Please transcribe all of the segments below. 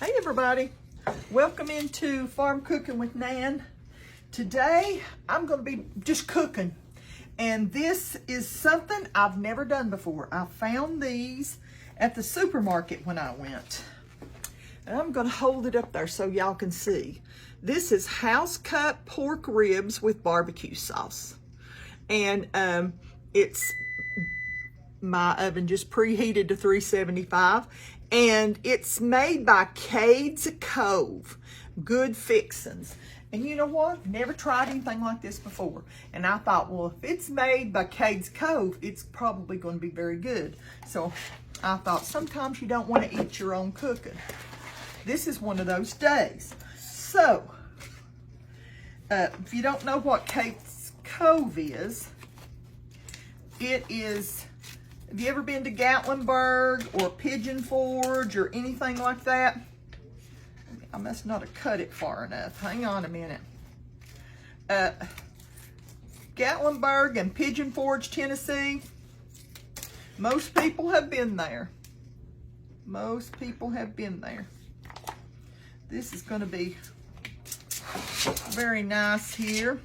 Hey everybody, welcome into Farm Cooking with Nan. Today I'm going to be just cooking, and this is something I've never done before. I found these at the supermarket when I went, and I'm going to hold it up there so y'all can see. This is house cut pork ribs with barbecue sauce, and it's my oven just preheated to 375, and it's made by Kades Cove. Good fixins. And you know what? Never tried anything like this before. And I thought, well, if it's made by Kades Cove, it's probably going to be very good. So I thought sometimes you don't want to eat your own cooking. This is one of those days. So, if you don't know what Kades Cove is, it is... Have you ever been to Gatlinburg or Pigeon Forge or anything like that? I must not have cut it far enough. Hang on a minute. Gatlinburg and Pigeon Forge, Tennessee. Most people have been there. Most people have been there. This is going to be very nice here.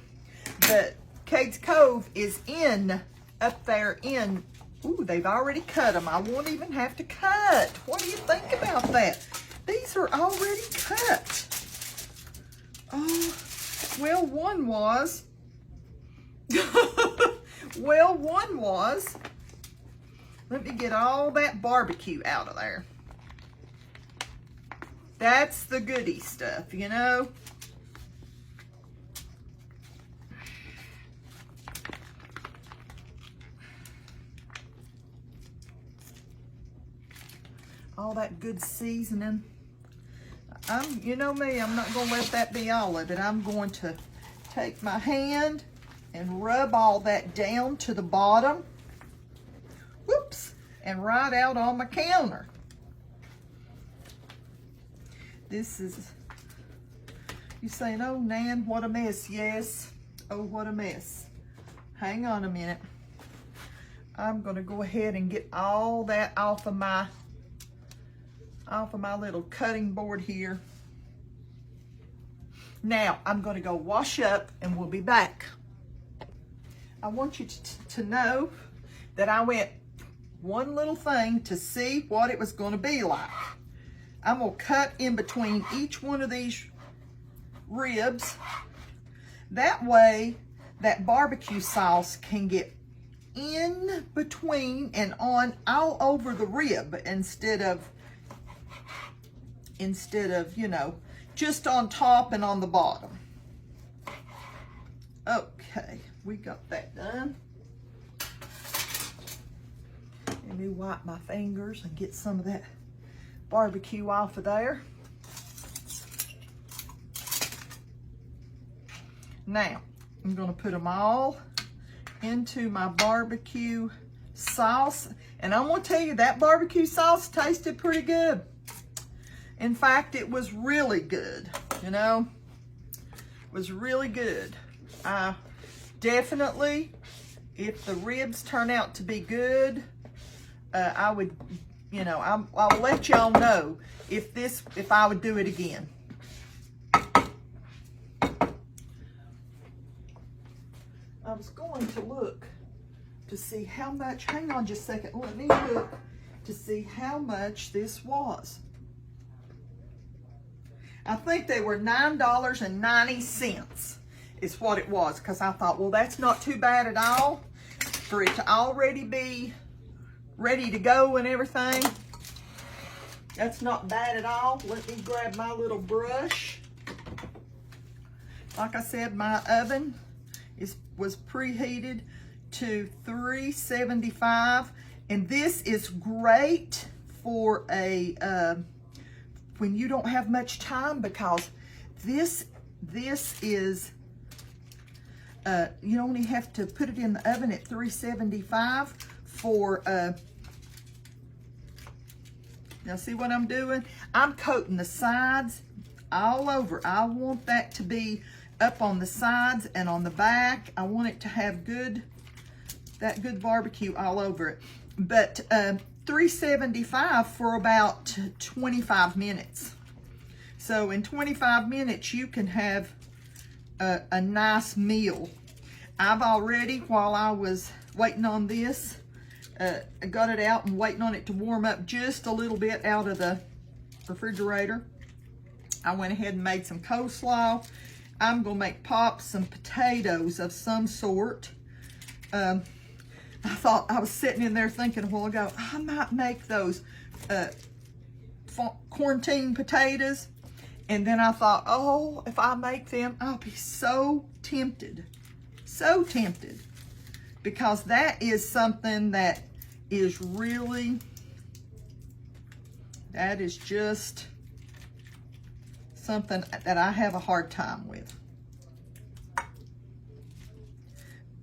But Kades Cove is up there in... Ooh, they've already cut them. I won't even have to cut. What do you think about that? These are already cut. Oh, well, one was. Well, one was. Let me get all that barbecue out of there. That's the goodie stuff, you know. All that good seasoning. You know me, I'm not going to let that be all of it. I'm going to take my hand and rub all that down to the bottom. Whoops. And right out on my counter. This is, you saying, oh Nan, what a mess. Yes. Oh, what a mess. Hang on a minute. I'm going to go ahead and get all that off of my little cutting board here. Now, I'm going to go wash up and we'll be back. I want you to know that I went one little thing to see what it was going to be like. I'm going to cut in between each one of these ribs. That way, that barbecue sauce can get in between and on all over the rib instead of, you know, just on top and on the bottom. Okay, we got that done. Let me wipe my fingers and get some of that barbecue off of there. Now, I'm going to put them all into my barbecue sauce. And I'm going to tell you, that barbecue sauce tasted pretty good. In fact, it was really good, you know. It was really good. Definitely, if the ribs turn out to be good, I would, you know, I'll let y'all know if I would do it again. I was going to look to see how much, hang on just a second, let me look to see how much this was. I think they were $9.90 is what it was, because I thought, well, that's not too bad at all for it to already be ready to go and everything. That's not bad at all. Let me grab my little brush. Like I said, my oven was preheated to 375, and this is great for a when you don't have much time, because this is you only have to put it in the oven at 375 for now see what I'm doing? I'm coating the sides all over. I want that to be up on the sides and on the back. I want it to have that good barbecue all over it. But 375 for about 25 minutes. So in 25 minutes, you can have a nice meal. I've already, while I was waiting on this, I got it out and waiting on it to warm up just a little bit out of the refrigerator. I went ahead and made some coleslaw. I'm gonna make Pop some potatoes of some sort. I thought, I was sitting in there thinking a while ago, I might make those quarantine potatoes. And then I thought, oh, if I make them, I'll be so tempted. So tempted. Because that is something that is really, that is just something that I have a hard time with.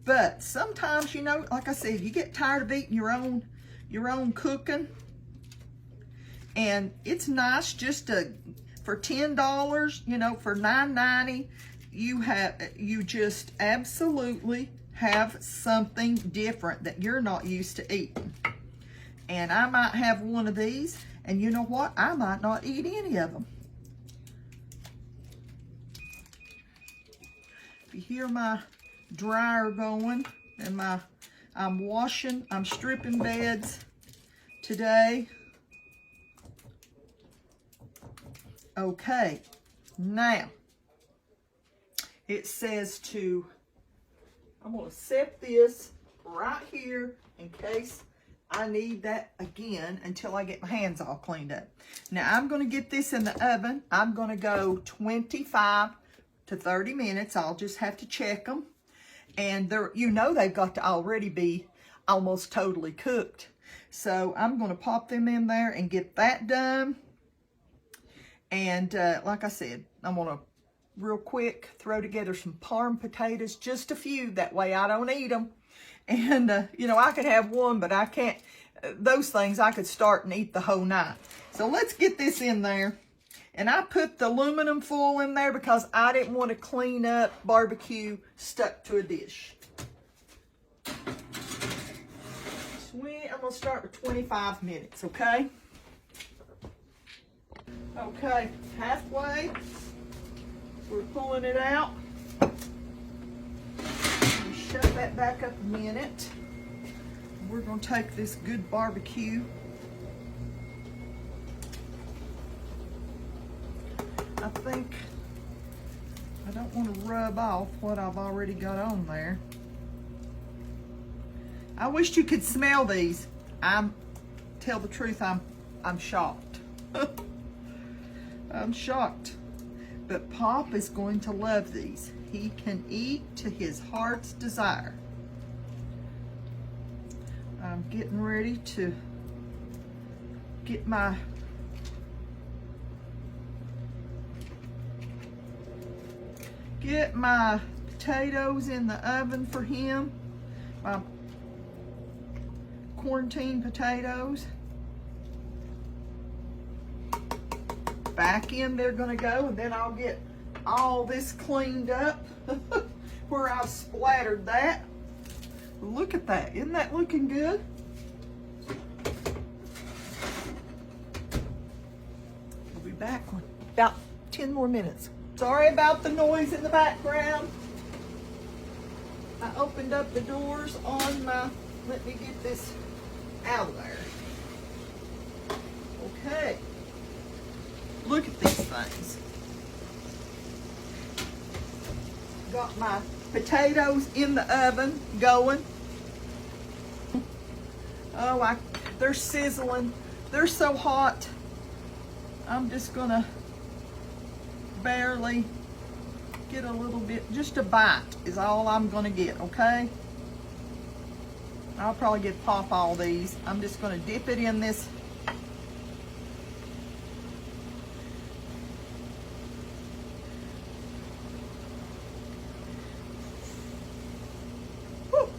But sometimes, you know, like I said, you get tired of eating your own cooking. And it's nice just to, for $10, you know, for $9.90, you just absolutely have something different that you're not used to eating. And I might have one of these, and you know what? I might not eat any of them. If you hear my dryer going and I'm stripping beds today. Okay, now it says I'm gonna set this right here in case I need that again until I get my hands all cleaned up. Now I'm gonna get this in the oven. I'm gonna go 25 to 30 minutes. I'll just have to check them. And you know they've got to already be almost totally cooked. So I'm gonna pop them in there and get that done. And like I said, I'm gonna real quick throw together some parm potatoes, just a few, that way I don't eat them. And you know, I could have one, but I can't, those things I could start and eat the whole night. So let's get this in there. And I put the aluminum foil in there because I didn't want to clean up barbecue stuck to a dish. I'm gonna start with 25 minutes, okay? Okay, halfway. We're pulling it out. Shut that back up a minute. We're gonna take this good barbecue. I think I don't want to rub off what I've already got on there. I wish you could smell these. Tell the truth, I'm shocked. I'm shocked. But Pop is going to love these. He can eat to his heart's desire. I'm getting ready to get my potatoes in the oven for him. My quarantine potatoes. Back in they're gonna go, and then I'll get all this cleaned up where I've splattered that. Look at that. Isn't that looking good? We'll be back in about 10 more minutes. Sorry about the noise in the background. I opened up the doors on my, let me get this out of there. Okay. Look at these things. Got my potatoes in the oven going. Oh, they're sizzling. They're so hot. I'm just gonna barely get a little bit, just a bite is all I'm gonna get, okay? I'll probably get Pop all these. I'm just gonna dip it in this. Whew.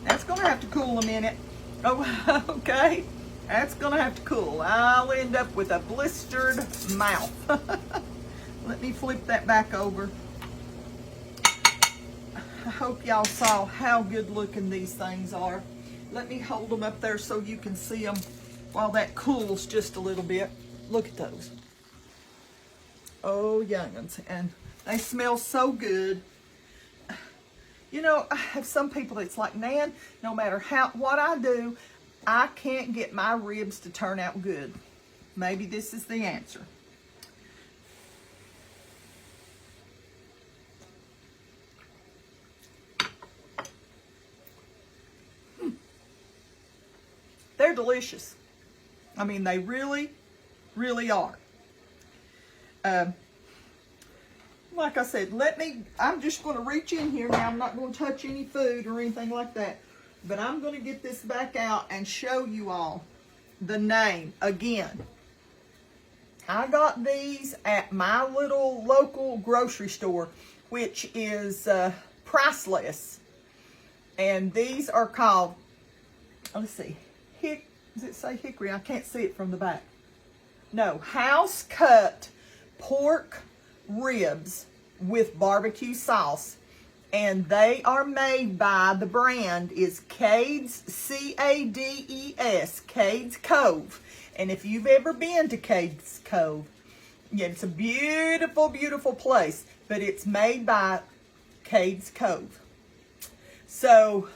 That's gonna have to cool a minute. Oh, okay. That's gonna have to cool. I'll end up with a blistered mouth. Let me flip that back over. I hope y'all saw how good looking these things are. Let me hold them up there so you can see them while that cools just a little bit. Look at those. Oh, young'uns. And they smell so good. You know, I have some people that's like, Nan, no matter what I do, I can't get my ribs to turn out good. Maybe this is the answer. They're delicious. I mean, they really, really are. Like I said, I'm just going to reach in here now. I'm not going to touch any food or anything like that. But I'm going to get this back out and show you all the name again. I got these at my little local grocery store, which is priceless. And these are called, let's see, does it say hickory? I can't see it from the back. No, house cut pork ribs with barbecue sauce. And they are made by, the brand is Kades, C-A-D-E-S, Kades Cove. And if you've ever been to Kades Cove, yeah, it's a beautiful, beautiful place. But it's made by Kades Cove. So,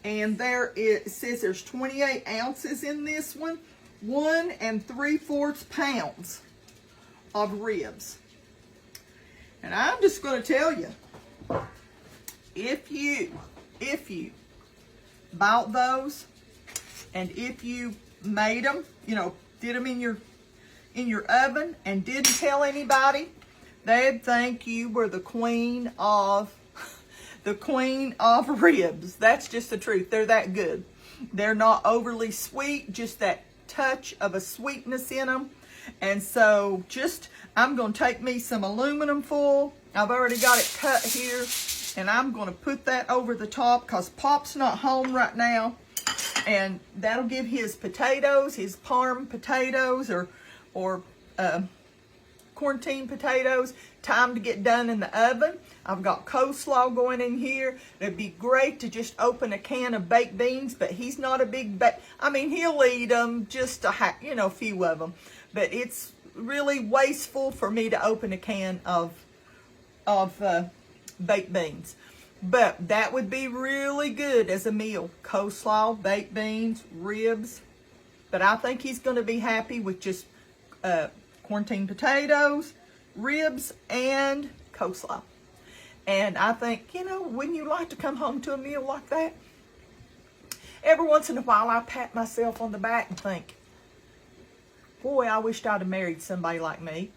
and it says there's 28 ounces in this one. 1 3/4 pounds of ribs. And I'm just going to tell you, if you bought those, and if you made them, you know, did them in your oven and didn't tell anybody, they'd think you were the queen of ribs. That's just the truth. They're that good. They're not overly sweet, just that touch of a sweetness in them. And so I'm going to take me some aluminum foil. I've already got it cut here. And I'm going to put that over the top because Pop's not home right now. And that'll give his potatoes, his parm potatoes or quarantine potatoes, time to get done in the oven. I've got coleslaw going in here. It'd be great to just open a can of baked beans, but he's not a big I mean, he'll eat them, just a few of them. But it's really wasteful for me to open a can of baked beans. But that would be really good as a meal. Coleslaw, baked beans, ribs. But I think he's going to be happy with just quarantine potatoes, ribs, and coleslaw. And I think, wouldn't you like to come home to a meal like that? Every once in a while, I pat myself on the back and think, boy, I wished I'd have married somebody like me.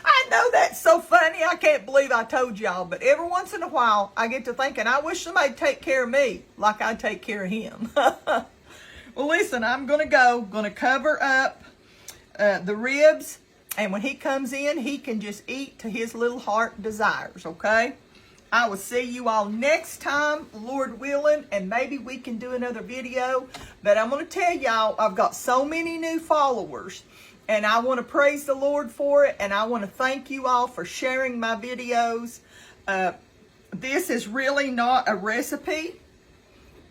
I know that's so funny. I can't believe I told y'all. But every once in a while, I get to thinking, I wish somebody'd take care of me like I take care of him. Well, listen, I'm going to cover up the ribs. And when he comes in, he can just eat to his little heart desires, okay? I will see you all next time, Lord willing, and maybe we can do another video. But I'm going to tell y'all, I've got so many new followers, and I want to praise the Lord for it, and I want to thank you all for sharing my videos. This is really not a recipe,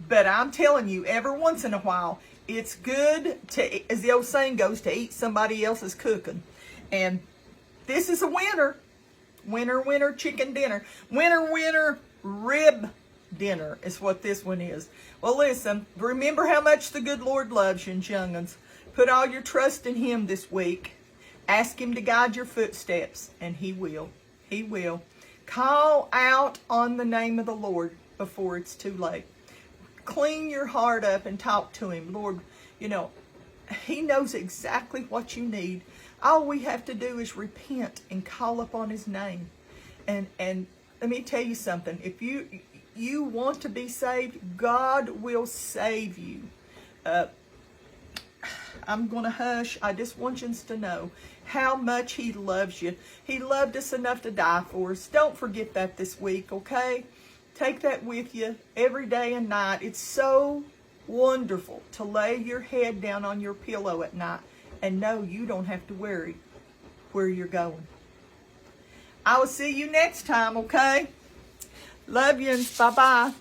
but I'm telling you, every once in a while, it's good to, as the old saying goes, to eat somebody else's cooking. And this is a winner. Winner, winner, chicken dinner. Winner, winner, rib dinner is what this one is. Well, listen, remember how much the good Lord loves you, young'uns. Put all your trust in Him this week. Ask Him to guide your footsteps, and He will. He will. Call out on the name of the Lord before it's too late. Clean your heart up and talk to Him. Lord, He knows exactly what you need. All we have to do is repent and call upon His name. And let me tell you something. If you want to be saved, God will save you. I'm going to hush. I just want you to know how much He loves you. He loved us enough to die for us. Don't forget that this week, okay? Take that with you every day and night. It's so wonderful to lay your head down on your pillow at night and know you don't have to worry where you're going. I will see you next time, okay? Love you. Bye-bye.